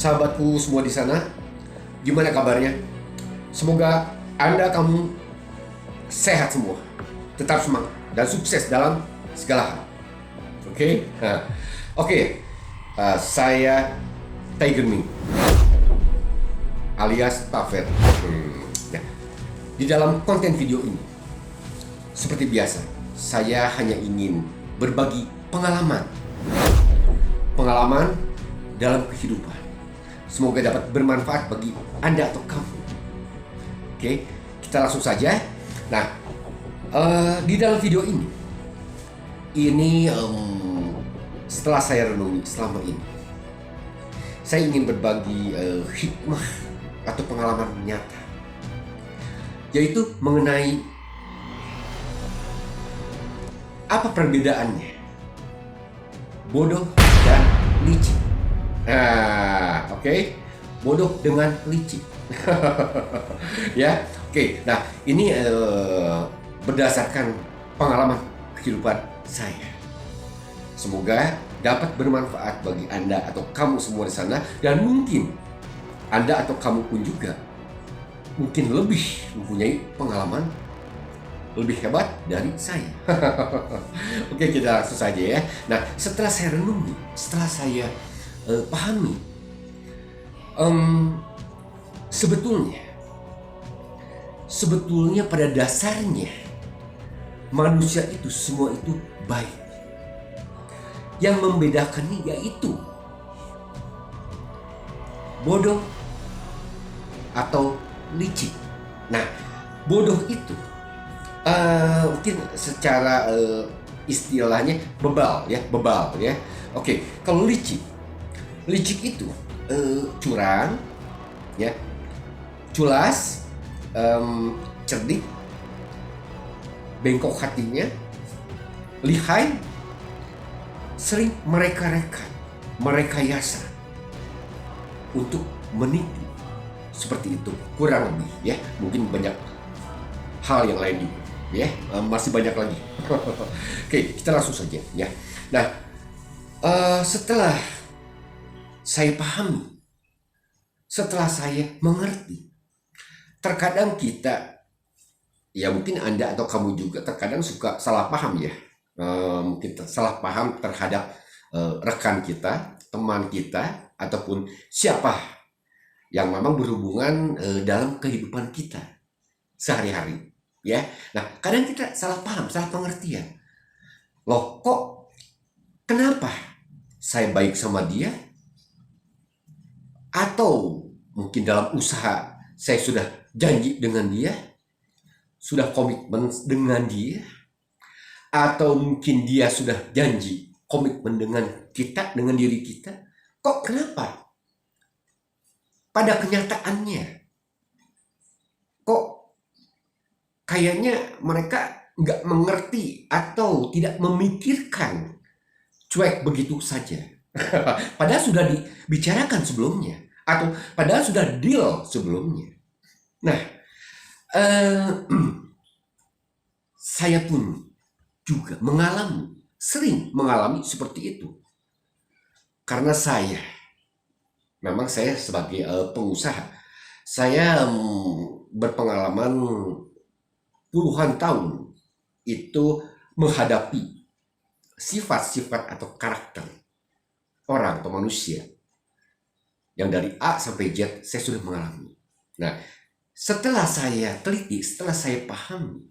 sahabatku semua di sana, gimana kabarnya? Semoga kamu sehat semua, tetap semangat dan sukses dalam segala hal. Oke? Saya Tiger Ming alias Taver. Ya. Di dalam konten video ini, seperti biasa, saya hanya ingin berbagi pengalaman dalam kehidupan. Semoga dapat bermanfaat bagi Anda atau kamu. Oke, kita langsung saja. Nah, di dalam video ini setelah saya renungi selama ini, saya ingin berbagi hikmah atau pengalaman nyata, yaitu mengenai apa perbedaannya bodoh dan licik. Bodoh dengan licik. Ya, oke. Nah, ini berdasarkan pengalaman kehidupan saya. Semoga dapat bermanfaat bagi Anda atau kamu semua di sana, dan mungkin Anda atau kamu pun juga mungkin lebih mempunyai pengalaman lebih hebat dari saya. Oke, kita langsung saja ya. Nah, setelah saya renungi, setelah saya pahami, sebetulnya pada dasarnya manusia itu semua itu baik. Yang membedakannya yaitu bodoh atau licik. Nah, bodoh itu mungkin secara istilahnya bebal ya. Oke, kalau licik itu curang ya, culas, cerdik, bengkok hatinya, lihai, sering merekayasa untuk menipu. Seperti itu kurang lebih ya. Mungkin banyak hal yang lain juga ya, masih banyak lagi. Oke, kita langsung saja ya. Nah, setelah saya pahami, setelah saya mengerti, terkadang kita, ya mungkin Anda atau kamu juga terkadang suka salah paham ya. Mungkin salah paham terhadap rekan kita, teman kita, ataupun siapa yang memang berhubungan dalam kehidupan kita sehari-hari ya. Nah, kadang kita salah paham, salah pengertian. Loh, kok kenapa saya baik sama dia? Atau mungkin dalam usaha saya sudah janji dengan dia, sudah komitmen dengan dia, atau mungkin dia sudah janji komitmen dengan kita, dengan diri kita. Kok kenapa pada kenyataannya kok kayaknya mereka nggak mengerti atau tidak memikirkan, cuek begitu saja? Padahal sudah dibicarakan sebelumnya, atau padahal sudah deal sebelumnya. Nah, saya pun juga sering mengalami seperti itu. Karena memang saya sebagai pengusaha, saya berpengalaman puluhan tahun itu menghadapi sifat-sifat atau karakter orang atau manusia yang dari A sampai Z saya sudah mengalami. Nah, setelah saya teliti, setelah saya pahami,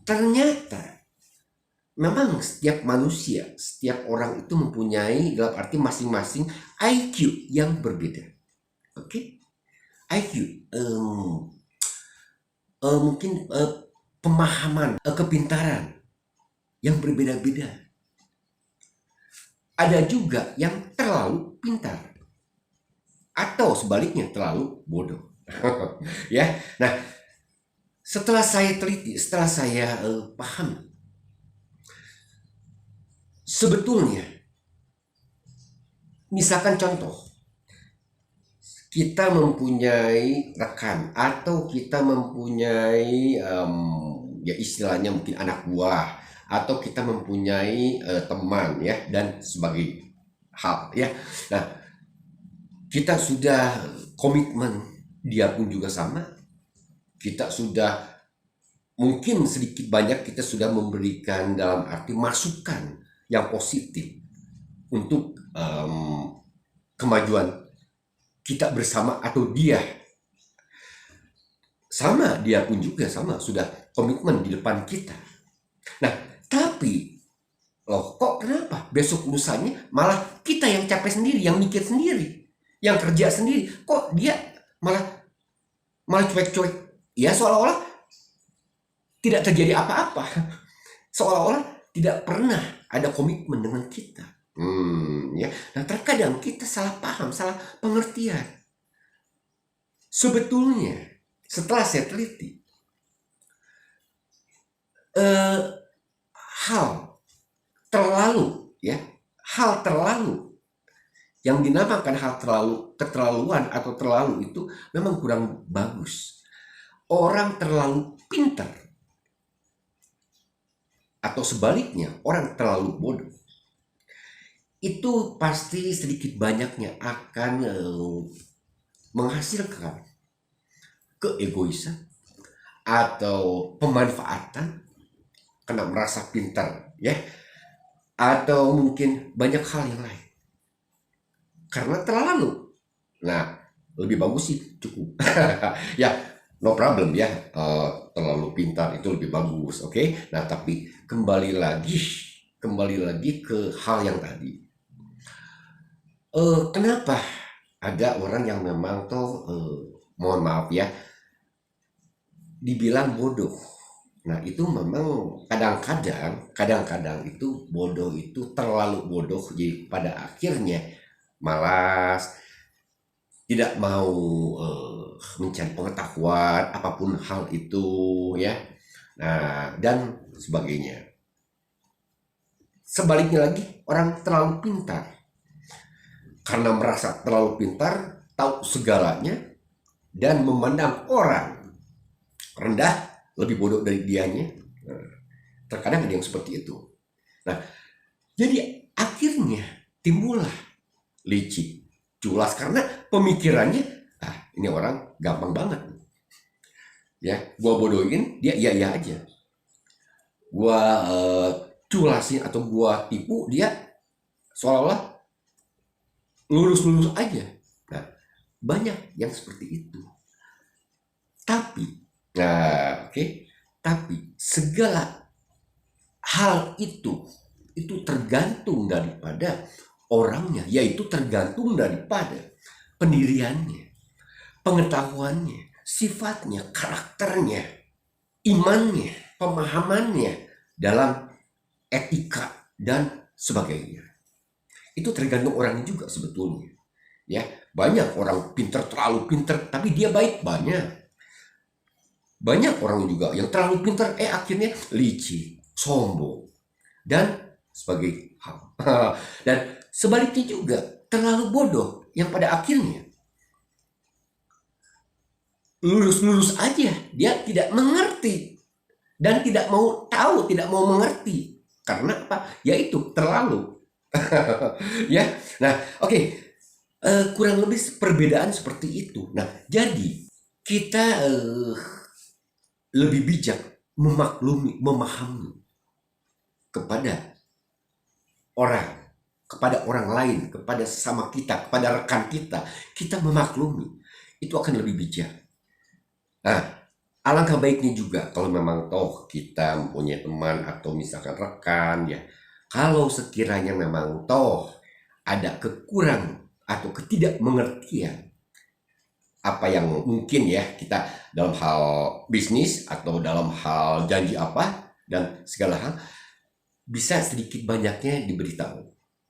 ternyata memang setiap manusia, setiap orang itu mempunyai, dalam arti masing-masing, IQ yang berbeda. Oke? IQ, mungkin pemahaman, kepintaran yang berbeda-beda. Ada juga yang terlalu pintar, atau sebaliknya terlalu bodoh. Ya, nah, setelah saya teliti, setelah saya pahami, sebetulnya, misalkan contoh, kita mempunyai rekan atau kita mempunyai ya istilahnya mungkin anak buah, atau kita mempunyai teman ya dan sebagainya. hal ya. Nah, kita sudah komitmen, dia pun juga sama. Kita sudah mungkin sedikit banyak kita sudah memberikan dalam arti masukan yang positif untuk kemajuan kita bersama, atau dia sama, dia pun juga sama sudah komitmen di depan kita. Nah, tapi loh, kok kenapa besok lusanya malah kita yang capek sendiri, yang mikir sendiri, yang kerja sendiri, kok dia malah malah cuek-cuek, ya seolah-olah tidak terjadi apa-apa, seolah-olah tidak pernah ada komitmen dengan kita. Ya. Nah, terkadang kita salah paham, salah pengertian. Sebetulnya setelah saya teliti, hal terlalu, ya, hal terlalu yang dinamakan hal terlalu, keterlaluan atau terlalu itu memang kurang bagus. Orang terlalu pintar atau sebaliknya orang terlalu bodoh itu pasti sedikit banyaknya akan menghasilkan keegoisan atau pemanfaatan karena merasa pintar, ya, atau mungkin banyak hal yang lain karena terlalu. Nah, lebih bagus sih cukup. Ya, no problem ya, terlalu pintar itu lebih bagus, oke. Nah, tapi kembali lagi ke hal yang tadi. Kenapa ada orang yang memang tuh, mohon maaf ya, dibilang bodoh. Nah, itu memang kadang-kadang itu bodoh itu terlalu bodoh, jadi pada akhirnya malas, tidak mau mencari pengetahuan apapun hal itu, ya. Nah, dan sebagainya. Sebaliknya lagi, orang terlalu pintar karena merasa terlalu pintar, tahu segalanya, dan memandang orang rendah, lebih bodoh dari dianya. Nah, terkadang ada yang seperti itu. Nah, jadi akhirnya timbullah licik, culas, karena pemikirannya, ini orang gampang banget. Ya, gua bodohin dia, iya aja. Gua culasin atau gua tipu dia, seolah-olah lurus-lurus aja. Nah, banyak yang seperti itu. Tapi, tapi segala hal itu tergantung daripada orangnya, yaitu tergantung daripada pendiriannya, pengetahuannya, sifatnya, karakternya, imannya, pemahamannya dalam etika dan sebagainya. Itu tergantung orangnya juga sebetulnya. Ya, banyak orang pintar, terlalu pintar, tapi dia baik, banyak orang juga yang terlalu pintar akhirnya licik, sombong, dan sebagai hal. Dan sebaliknya juga terlalu bodoh yang pada akhirnya lurus-lurus aja, dia tidak mengerti dan tidak mau tahu, tidak mau mengerti. Karena apa? Yaitu terlalu. Ya, nah, oke. Kurang lebih perbedaan seperti itu. Nah, jadi kita lebih bijak memaklumi, memahami kepada orang, kepada orang lain, kepada sesama kita, kepada rekan kita, kita memaklumi, itu akan lebih bijak. Nah, alangkah baiknya juga kalau memang toh kita mempunyai teman atau misalkan rekan, ya, kalau sekiranya memang toh ada kekurangan atau ketidakmengertian apa yang mungkin ya kita dalam hal bisnis atau dalam hal janji apa dan segala hal, bisa sedikit banyaknya diberitahu.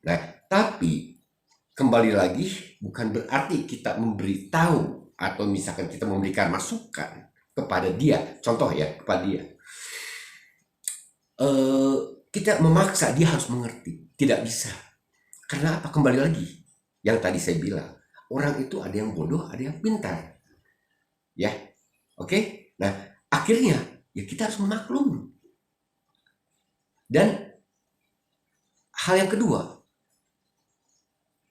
Nah, tapi kembali lagi bukan berarti kita memberitahu atau misalkan kita memberikan masukan kepada dia, contoh ya, kepada dia, kita memaksa dia harus mengerti, tidak bisa. Karena apa? Kembali lagi yang tadi saya bilang, orang itu ada yang bodoh, ada yang pintar, ya, oke. Nah, akhirnya ya kita harus memaklumi. Dan hal yang kedua,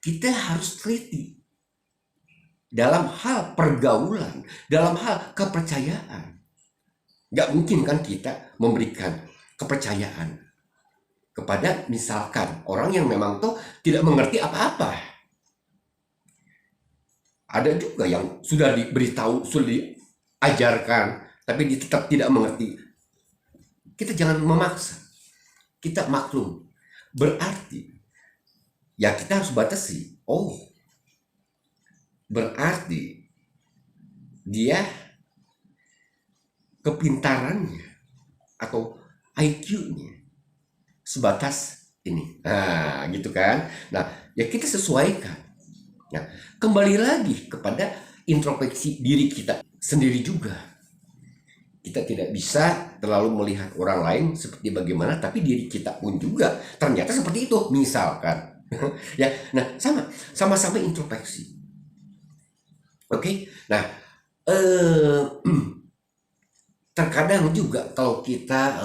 kita harus teliti dalam hal pergaulan, dalam hal kepercayaan. Nggak mungkin kan kita memberikan kepercayaan kepada misalkan orang yang memang tuh tidak mengerti apa-apa. Ada juga yang sudah diberitahu, sudah diajarkan, tapi dia tetap tidak mengerti. Kita jangan memaksa, kita maklum. Berarti ya kita harus batasi. Oh, berarti dia kepintarannya atau IQ-nya sebatas ini. Nah, gitu kan. Nah, ya kita sesuaikan. Nah, kembali lagi kepada introspeksi diri kita sendiri juga. Kita tidak bisa terlalu melihat orang lain seperti bagaimana, tapi diri kita pun juga ternyata seperti itu. Misalkan, ya, nah sama-sama introspeksi. Oke, nah, terkadang juga kalau kita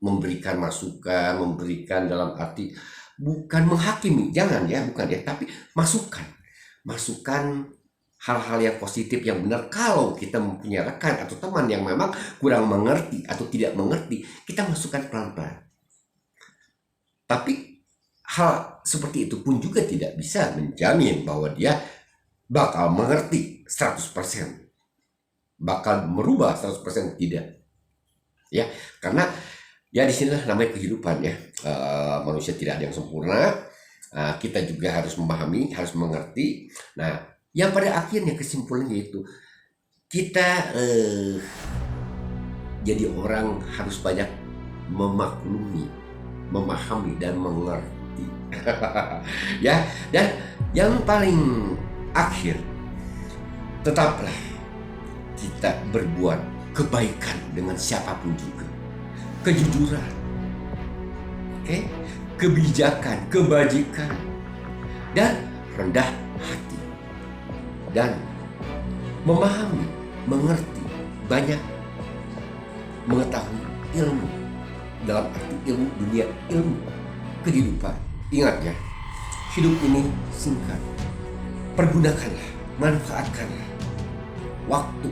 memberikan masukan, memberikan dalam arti bukan menghakimi, jangan ya, bukan ya, tapi masukan hal-hal yang positif yang benar. Kalau kita mempunyai rekan atau teman yang memang kurang mengerti atau tidak mengerti, kita masukkan pelan-pelan. Tapi hal seperti itu pun juga tidak bisa menjamin bahwa dia bakal mengerti 100%, bakal merubah 100%, tidak. Ya, karena ya di sinilah namanya kehidupan ya. Manusia tidak ada yang sempurna. Kita juga harus memahami, harus mengerti. Nah, yang pada akhirnya kesimpulannya itu kita jadi orang harus banyak memaklumi, memahami dan mengerti. Ya, dan yang paling akhir, tetaplah kita berbuat kebaikan dengan siapapun juga. Kejujuran, okay? Kebijakan, kebajikan, dan rendah hati, dan memahami, mengerti, banyak mengetahui ilmu dalam arti ilmu dunia, ilmu kehidupan. Ingat ya, hidup ini singkat. Pergunakanlah, manfaatkanlah waktu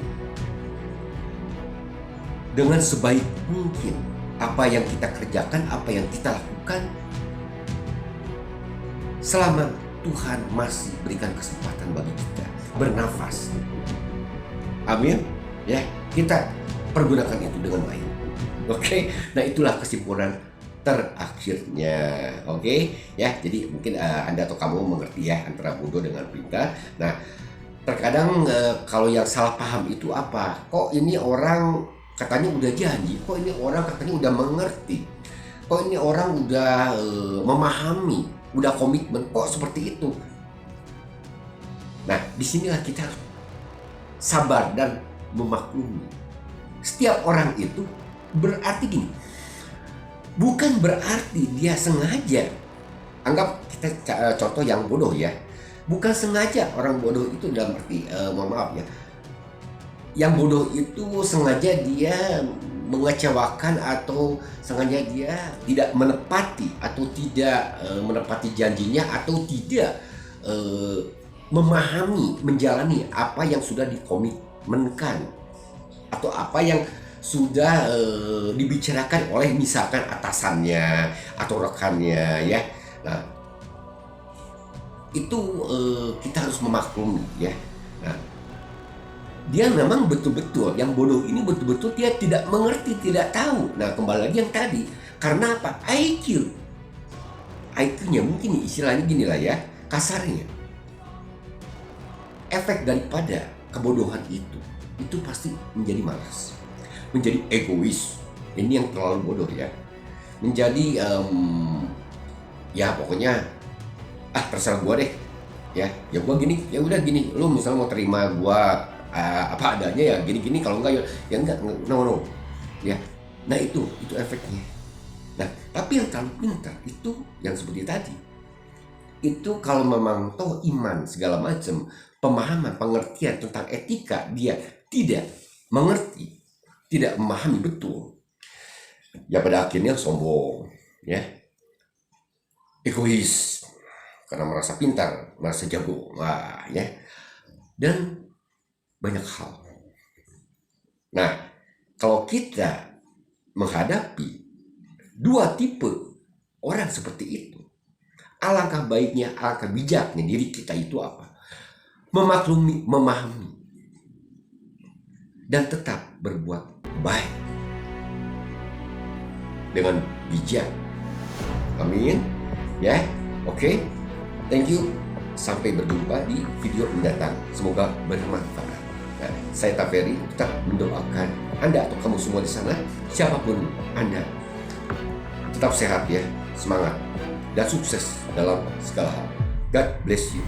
dengan sebaik mungkin. Apa yang kita kerjakan, apa yang kita lakukan, selama Tuhan masih berikan kesempatan bagi kita bernafas. Amin. Ya, kita pergunakan itu dengan baik. Oke, nah itulah kesimpulan terakhirnya. Oke, ya, jadi mungkin Anda atau kamu mengerti ya antara bodoh dengan pintar. Nah, terkadang kalau yang salah paham itu apa? Kok ini orang katanya udah janji, kok ini orang katanya udah mengerti, kok ini orang udah memahami, udah komitmen, kok seperti itu. Nah, disinilah kita harus sabar dan memaklumi. Setiap orang itu berarti gini, bukan berarti dia sengaja. Anggap kita contoh yang bodoh ya, bukan sengaja orang bodoh itu dalam arti mohon maaf ya, yang bodoh itu sengaja dia mengecewakan atau sengaja dia tidak menepati atau tidak menepati janjinya atau tidak memahami, menjalani apa yang sudah dikomitmenkan atau apa yang sudah dibicarakan oleh misalkan atasannya atau rekannya ya. Nah, itu kita harus memaklumi ya. Nah, dia memang betul-betul, yang bodoh ini betul-betul dia tidak mengerti, tidak tahu. Nah, kembali lagi yang tadi, karena apa? IQ-nya mungkin istilahnya gini lah ya, kasarnya. Efek daripada kebodohan itu pasti menjadi malas, menjadi egois. Ini yang terlalu bodoh ya. Menjadi ya pokoknya terserah gua deh. Ya gua gini, ya udah gini. Lu misalnya mau terima gua apa adanya ya gini-gini, kalau enggak ya enggak, no. Ya. Nah, itu efeknya. Nah, tapi yang terlalu pintar itu yang seperti tadi. Itu kalau memang toh iman segala macam, pemahaman, pengertian tentang etika dia tidak mengerti, tidak memahami betul. Ya pada akhirnya sombong, ya. Egois. karena merasa pintar, merasa jago, wah ya, dan banyak hal. Nah, kalau kita menghadapi dua tipe orang seperti itu, alangkah baiknya, alangkah bijaknya diri kita itu apa? Memaklumi, memahami, dan tetap berbuat baik dengan bijak. Amin. Ya, oke. Thank you. Sampai berjumpa di video mendatang. Semoga bermanfaat. Nah, saya Taferi tetap mendoakan Anda atau kamu semua di sana, siapapun Anda, tetap sehat ya, semangat dan sukses dalam segala hal. God bless you.